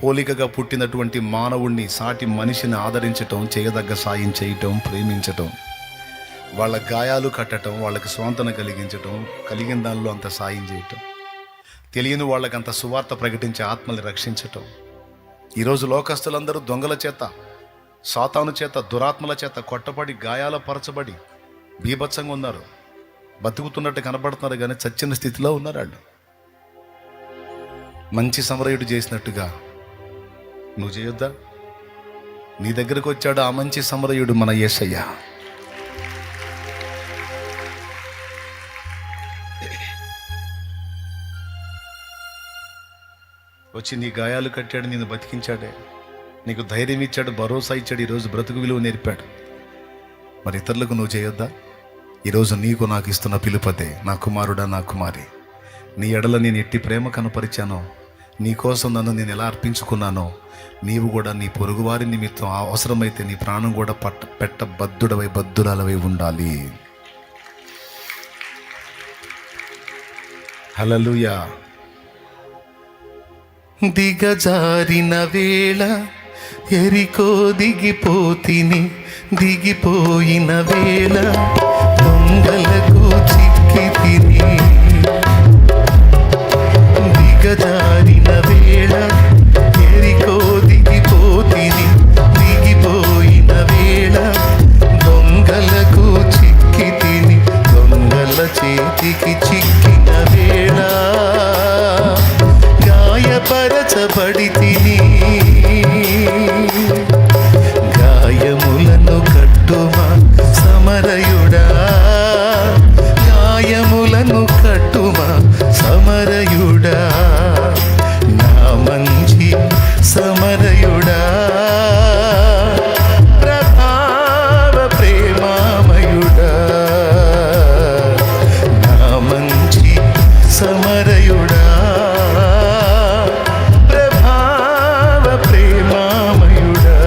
పోలికగా పుట్టినటువంటి మానవుణ్ణి, సాటి మనిషిని ఆదరించటం, చేయదగ్గ సాయం చేయటం, ప్రేమించటం, వాళ్ళ గాయాలు కట్టడం, వాళ్ళకి స్వాంతన కలిగించటం, కలిగిన దానిలో అంత సాయం చేయటం, తెలియని వాళ్ళకి అంత సువార్త ప్రకటించి ఆత్మల్ని రక్షించటం. ఈరోజు లోకస్తులందరూ దొంగల చేత, సాతాను చేత, దురాత్మల చేత కొట్టబడి, గాయాల పరచబడి బీభత్సంగా ఉన్నారు. బతుకుతున్నట్టు కనబడుతున్నారు కానీ చచ్చిన స్థితిలో ఉన్నారు వాళ్ళు. మంచి సమరయుడు చేసినట్టుగా నువ్వు చేయొద్దా? నీ దగ్గరకు వచ్చాడు ఆ మంచి సమరయుడు, మన యేసయ్య. వచ్చి నీ గాయాలు కట్టాడు, నిన్ను బతికించాడే, నీకు ధైర్యం ఇచ్చాడు, భరోసా ఇచ్చాడు, ఈరోజు బ్రతుకు విలువ నేర్పాడు. మరి ఇతరులకు నువ్వు చేయొద్దా? ఈరోజు నీకు నాకు ఇస్తున్న పిలుపతే, నా కుమారుడా, నా కుమారి, నీ ఎడల నేను ఎట్టి ప్రేమ కనపరిచానో, నీకోసం నన్ను నేను ఎలా అర్పించుకున్నానో, నీవు కూడా నీ పొరుగువారి నిమిత్తం అవసరమైతే నీ ప్రాణం కూడా పెట్టబద్దుడవై బద్దురాలవై ఉండాలి. హల్లెలూయా. దిగజారిన వేళ ఎరికో దిగిపోతిని, దిగిపోయిన వేళ దొంగలకు చిక్కి తిని. దిగజారిన వేళ ఎరికో దిగిపోతిని, దిగిపోయిన వేళ దొంగలకు చిక్కి తిని. దొంగల చేతికి చిక్కిన వేళ గాయపరచబడి తిని. గాయములను కట్టుమా సమరయుడా, గాయములను కట్టుమా సమరయుడా, నా మంచి సమరయుడా, ప్రభావ ప్రేమామయుడా, నా మంచి సమరయుడా, ప్రభావ ప్రేమామయుడా,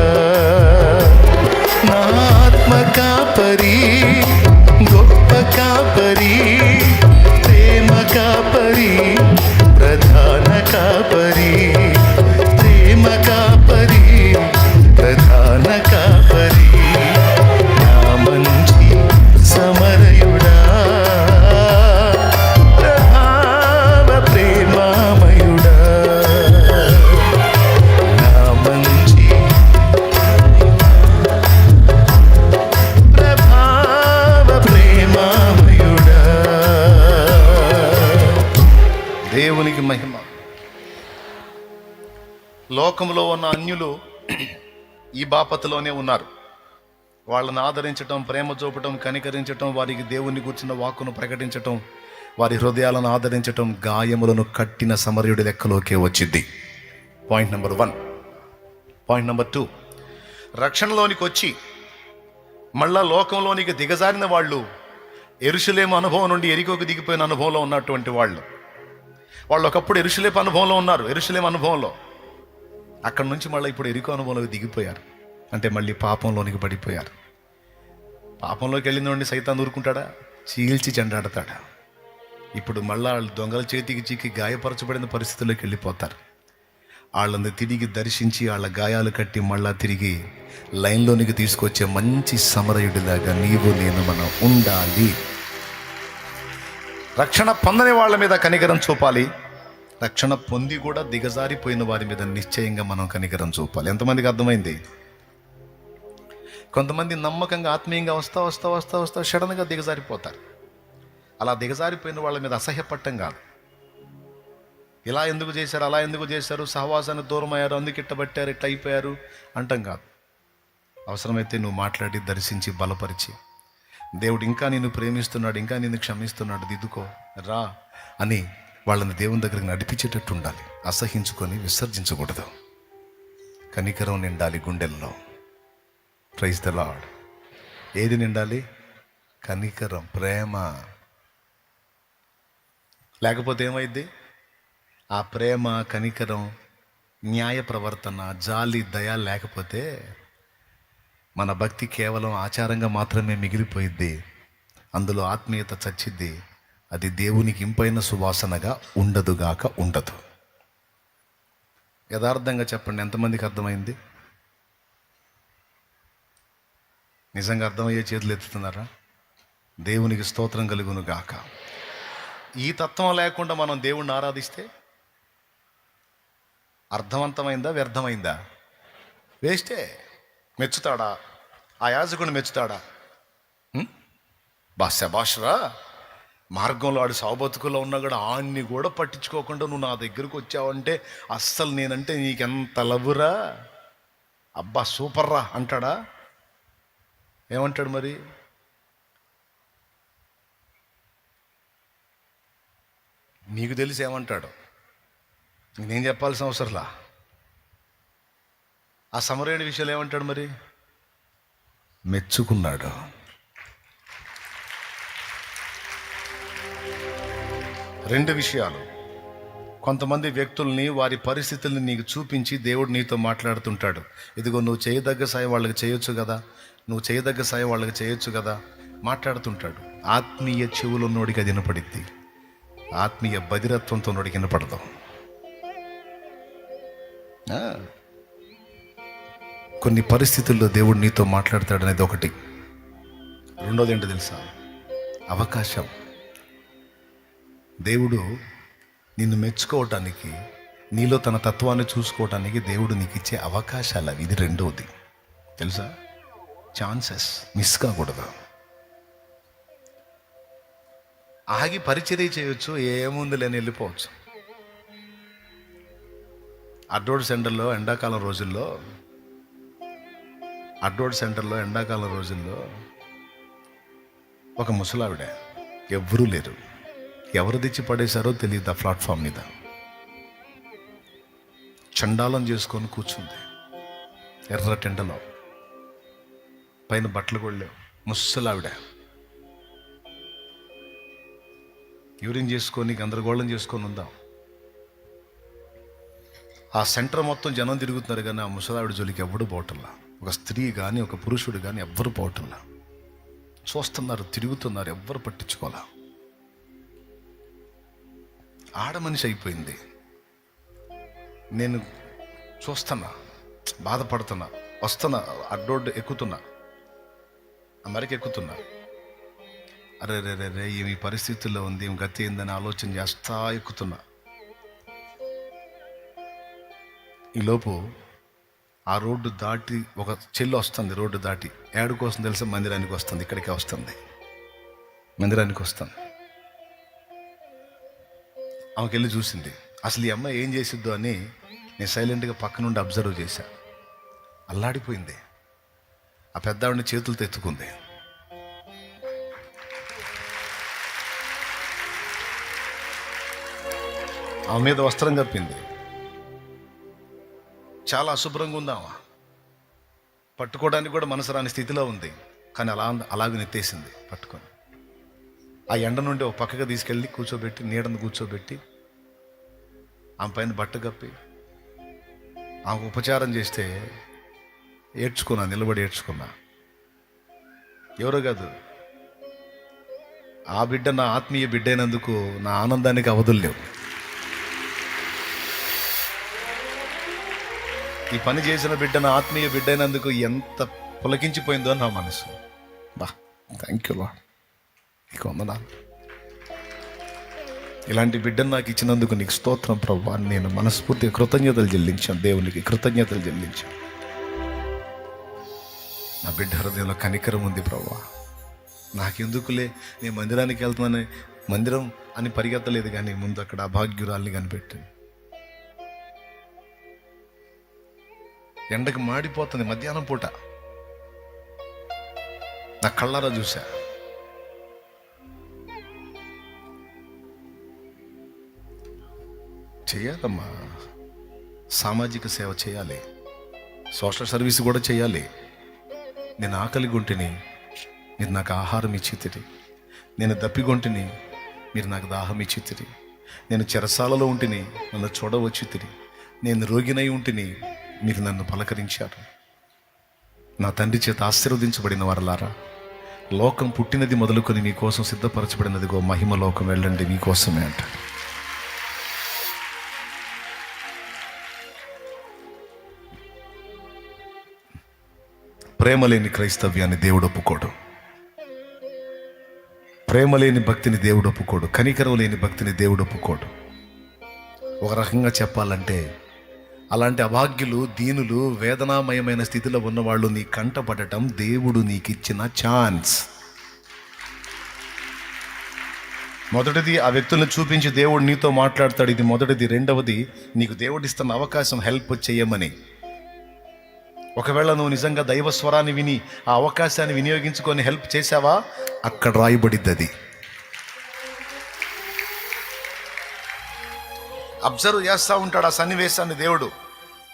నా ఆత్మ కాపరి, గొప్ప కాపరి, ప్రేమ కాపరి, ప్రధాన కాపరి, ప్రేమ కాపరి, ప్రధాన కాపరి, నా మంచి సమరయుడా, ప్రభావ ప్రేమామయుడా, నా మంచి ప్రభావ ప్రేమామయుడా. దేవునికి మహిమ. లోకంలో ఉన్న అన్యులు ఈ బాపతలోనే ఉన్నారు. వాళ్ళని ఆదరించటం, ప్రేమ చూపటం, కనికరించటం, వారికి దేవుని కూర్చున్న వాక్కును ప్రకటించటం, వారి హృదయాలను ఆదరించటం గాయములను కట్టిన సమరయుడి లెక్కలోకే వచ్చింది. Point number 1. పాయింట్ నెంబర్ 2, రక్షణలోనికి వచ్చి మళ్ళా లోకంలోనికి దిగజారిన వాళ్ళు, యెరూషలేము అనుభవం నుండి ఎరికోకు దిగిపోయిన అనుభవంలో ఉన్నటువంటి వాళ్ళు ఒకప్పుడు యెరూషలేము అనుభవంలో ఉన్నారు. యెరూషలేము అనుభవంలో అక్కడి నుంచి మళ్ళీ ఇప్పుడు ఎరికో అనుభవంలోకి దిగిపోయారు. అంటే మళ్ళీ పాపంలోనికి పడిపోయారు. పాపంలోకి వెళ్ళిన సైతాన్ ఊరుకుంటాడా? చీల్చి చెండాడతాడా? ఇప్పుడు మళ్ళా వాళ్ళు దొంగల చేతికి చిక్కి గాయపరచబడిన పరిస్థితుల్లోకి వెళ్ళిపోతారు. వాళ్ళని తిరిగి దర్శించి వాళ్ళ గాయాలు కట్టి మళ్ళా తిరిగి లైన్లోనికి తీసుకొచ్చే మంచి సమరయుడిలాగా నీవు నేను మనం ఉండాలి. రక్షణ పొందని వాళ్ళ మీద కనికరం చూపాలి. రక్షణ పొంది కూడా దిగజారిపోయిన వారి మీద నిశ్చయంగా మనం కనికరం చూపాలి. ఎంతమందికి అర్థమైంది? కొంతమంది నమ్మకంగా ఆత్మీయంగా వస్తా వస్తా వస్తా వస్తా సడన్గా దిగజారిపోతారు. అలా దిగజారిపోయిన వాళ్ళ మీద అసహ్యపట్టం కాదు. ఇలా ఎందుకు చేశారు, అలా ఎందుకు చేశారు, సహవాసానికి దూరం అయ్యారు, అందుకు ఇట్టబట్టారు, ఇట్లా అయిపోయారు అంటాం కాదు. అవసరమైతే నువ్వు మాట్లాడి దర్శించి బలపరిచి, దేవుడు ఇంకా నిన్ను ప్రేమిస్తున్నాడు, ఇంకా నిన్ను క్షమిస్తున్నాడు, దిద్దుకో రా అని వాళ్ళని దేవుని దగ్గరికి నడిపించేటట్టు ఉండాలి. అసహించుకొని విసర్జించకూడదు. కనికరం నిండాలి గుండెల్లో. Praise the lord. ఏది నిండాలి? కనికరం, ప్రేమ. లేకపోతే ఏమైంది? ఆ ప్రేమ, కనికరం, న్యాయ ప్రవర్తన, జాలి, దయ లేకపోతే మన భక్తి కేవలం ఆచారంగా మాత్రమే మిగిలిపోయిద్ది. అందులో ఆత్మీయత చచ్చిద్ది. అది దేవునికి ఇంపైన సువాసనగా ఉండదుగాక ఉండదు. యథార్థంగా చెప్పండి, ఎంతమందికి అర్థమైంది? నిజంగా అర్థమయ్యే చేతులు ఎత్తుతున్నారా? దేవునికి స్తోత్రం కలుగును గాక. ఈ తత్వం లేకుండా మనం దేవుణ్ణి ఆరాధిస్తే అర్థవంతమైందా, వ్యర్థమైందా? వేస్టే. మెచ్చుతాడా? ఆ యాజకుడిని మెచ్చుతాడా? శభాష్రా, మార్గంలో ఆడు సావబతుకులో ఉన్నా కూడా ఆడిని కూడా పట్టించుకోకుండా నువ్వు నా దగ్గరకు వచ్చావంటే అస్సలు నేనంటే నీకెంత లవ్వురా, అబ్బా సూపర్ రా అంటాడా? ఏమంటాడు మరి? నీకు తెలిసి ఏమంటాడు? నేను చెప్పాల్సిన అవసరంలా. ఆ సమరయుడి విషయాలు ఏమంటాడు మరి? మెచ్చుకున్నాడు. రెండు విషయాలు. కొంతమంది వ్యక్తుల్ని, వారి పరిస్థితుల్ని నీకు చూపించి దేవుడు నీతో మాట్లాడుతుంటాడు. ఇదిగో నువ్వు చేయదగ్గ సాయం వాళ్ళకి చేయొచ్చు కదా, నువ్వు చేయదగ్గ సాయం వాళ్ళకి చేయొచ్చు కదా మాట్లాడుతుంటాడు. ఆత్మీయ చెవులు ఉన్నోడికి అది వినపడిద్ది, ఆత్మీయ బధిరత్వంతో ఉన్నోడికి వినపడదు. కొన్ని పరిస్థితుల్లో దేవుడు నీతో మాట్లాడతాడు అనేది ఒకటి. రెండోది ఏంటో తెలుసా? అవకాశం. దేవుడు నిన్ను మెచ్చుకోవటానికి, నీలో తన తత్వాన్ని చూసుకోవటానికి దేవుడు నీకు ఇచ్చే అవకాశాలు అవి. ఇది రెండోది తెలుసా? ఛాన్సెస్ మిస్ కాకూడదు. ఆగి పరిచర్య చేయొచ్చు, ఏముంది లేని వెళ్ళిపోవచ్చు. అడ్రోడ్ సెంటర్లో ఎండాకాలం రోజుల్లో ఒక ముసలావిడ, ఎవ్వరూ లేరు, ఎవరు తెచ్చి పడేశారో తెలియదు. ఆ ప్లాట్ఫామ్ మీద చండాలం చేసుకొని కూర్చుంది, ఎర్ర టెండలో, పైన బట్టలు కూడా లేవు. ముసలావిడ యూరిన్ చేసుకొని గందరగోళం చేసుకొని ఉందాం. ఆ సెంటర్ మొత్తం జనం తిరుగుతున్నారు, కానీ ఆ ముసలావిడ జోలికి ఎవ్వడు పోవటంలా. ఒక స్త్రీ కానీ ఒక పురుషుడు కానీ ఎవ్వరు పోవటంలా. చూస్తున్నారు, తిరుగుతున్నారు, ఎవ్వరు పట్టించుకోవాలా. ఆడ మనిషి అయిపోయింది. నేను చూస్తున్నా, బాధపడుతున్నా, వస్తున్నా, అడ్డోడ్డు ఎక్కుతున్నా, అమెరికా ఎక్కుతున్నా. అరే రే రే రే ఈ పరిస్థితుల్లో ఉంది, గతి ఏందని ఆలోచన చేస్తా ఎక్కుతున్నా. ఈలోపు ఆ రోడ్డు దాటి ఒక చెల్లు వస్తుంది. రోడ్డు దాటి ఏడు కోసం తెలిసి మందిరానికి వస్తుంది. ఇక్కడికే వస్తుంది, మందిరానికి వస్తుంది. ఆమెకి వెళ్ళి చూసింది. అసలు ఈ అమ్మాయి ఏం చేసిద్దో అని నేను సైలెంట్గా పక్క నుండి అబ్జర్వ్ చేశా. అల్లాడిపోయింది. ఆ పెద్ద ఆవిడని చేతులతో ఎత్తుకుంది. ఆమె మీద వస్త్రం కప్పింది. చాలా అశుభ్రంగా ఉంది ఆమె, పట్టుకోవడానికి కూడా మనసు రాని స్థితిలో ఉంది. కానీ అలాగే నెత్తేసింది పట్టుకొని. ఆ ఎండ నుండి ఒక పక్కగా తీసుకెళ్ళి కూర్చోబెట్టి, నీడను కూర్చోబెట్టి, ఆమె పైన బట్ట కప్పి ఆమెకు ఉపచారం చేస్తే నిలబడి ఏడ్చుకున్నా. ఎవరో కాదు, ఆ బిడ్డ నా ఆత్మీయ బిడ్డ అయినందుకు నా ఆనందానికి అవధులు లేవు. ఈ పని చేసిన బిడ్డ నా ఆత్మీయ బిడ్డ అయినందుకు ఎంత పులకించిపోయిందో నా మనసు. థ్యాంక్ యూ లార్డ్, నీకు వందనాలు. ఇలాంటి బిడ్డను నాకు ఇచ్చినందుకు నీకు స్తోత్రం ప్రభువా. నేను మనస్ఫూర్తిగా కృతజ్ఞతలు చెల్లించాను, దేవునికి కృతజ్ఞతలు చెల్లించాను. నా బిడ్డ హృదయంలో కనికరం ఉంది ప్రభువా. నాకెందుకులే, నేను మందిరానికి వెళ్తున్నాను, మందిరం అని పరిగెత్తలేదు, కానీ ముందు అక్కడ అభాగ్యురాల్ని కనిపెట్టింది. ఎండకు మాడిపోతుంది మధ్యాహ్నం పూట, నా కళ్ళారా చూసా. చేయాలమ్మా, సామాజిక సేవ చేయాలి, సోషల్ సర్వీస్ కూడా చేయాలి. నేను ఆకలి గుంటిని, మీరు నాకు ఆహారం ఇచ్చితిరి. నేను దప్పిగొంటిని, మీరు నాకు దాహం ఇచ్చితిరి. నేను చెరసాలలో ఉంటిని, నన్ను చూడవచ్చితిరి. నేను రోగినై ఉంటిని, మీరు నన్ను పలకరించారు. నా తండ్రి చేత ఆశీర్వదించబడిన వారలారా, లోకం పుట్టినది మొదలుకొని మీకోసం సిద్ధపరచబడినదిగో మహిమ లోకం వెళ్ళండి మీకోసమే అంట. ప్రేమ లేని క్రైస్తవ్యాన్ని దేవుడు ఒప్పుకోడు. ప్రేమ లేని భక్తిని దేవుడు ఒప్పుకోడు. కనికరం లేని భక్తిని దేవుడు ఒప్పుకోడు. ఒక రకంగా చెప్పాలంటే అలాంటి అభాగ్యులు, దీనులు, వేదనామయమైన స్థితిలో ఉన్నవాళ్ళు నీ కంటపడటం దేవుడు నీకు ఇచ్చిన ఛాన్స్. మొదటిది, ఆ వ్యక్తులను చూపించి దేవుడు నీతో మాట్లాడతాడు. ఇది మొదటిది. రెండవది, నీకు దేవుడు ఇస్తున్న అవకాశం హెల్ప్ చేయమని. ఒకవేళ నువ్వు నిజంగా దైవ స్వరాన్ని విని ఆ అవకాశాన్ని వినియోగించుకొని హెల్ప్ చేసావా, అక్కడ రాయబడిద్ది అది. అబ్జర్వ్ చేస్తూ ఉంటాడు ఆ సన్నివేశాన్ని దేవుడు.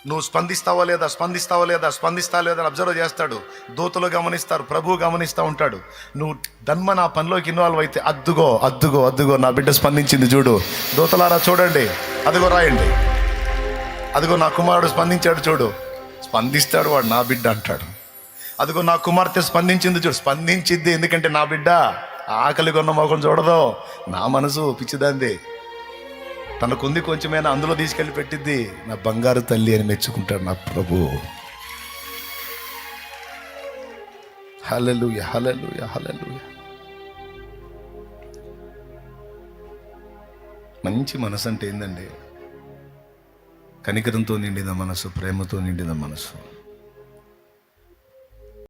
నువ్వు స్పందిస్తావా లేదా, స్పందిస్తావా లేదా, స్పందిస్తావా లేదా అని అబ్జర్వ్ చేస్తాడు. దూతలు గమనిస్తారు, ప్రభువు గమనిస్తూ ఉంటాడు. నువ్వు ధన్మ నా పనిలోకి ఇన్వాల్వ్ అయితే, అద్దుగో అద్దుగో అద్దుగో నా బిడ్డ స్పందించింది చూడు, దూతలారా చూడండి, అదిగో రాయండి, అదిగో నా కుమారుడు స్పందించాడు చూడు. స్పందిస్తాడు వాడు, నా బిడ్డ అంటాడు. అదిగో నా కుమార్తె స్పందించింది చూడు, స్పందించింది ఎందుకంటే నా బిడ్డ. ఆకలి కొన్న మొఖం చూడదు, నా మనసు పిచ్చిదాంది. తనకుంది కొంచెమైనా అందులో తీసుకెళ్ళి పెట్టిద్ది. నా బంగారు తల్లి అని మెచ్చుకుంటాడు నా ప్రభు. హల్లెలూయా, హల్లెలూయా, హల్లెలూయా. మంచి మనసు అంటే ఏందండి? కనికరంతో నిండిన మనసు, ప్రేమతో నిండిన మనసు.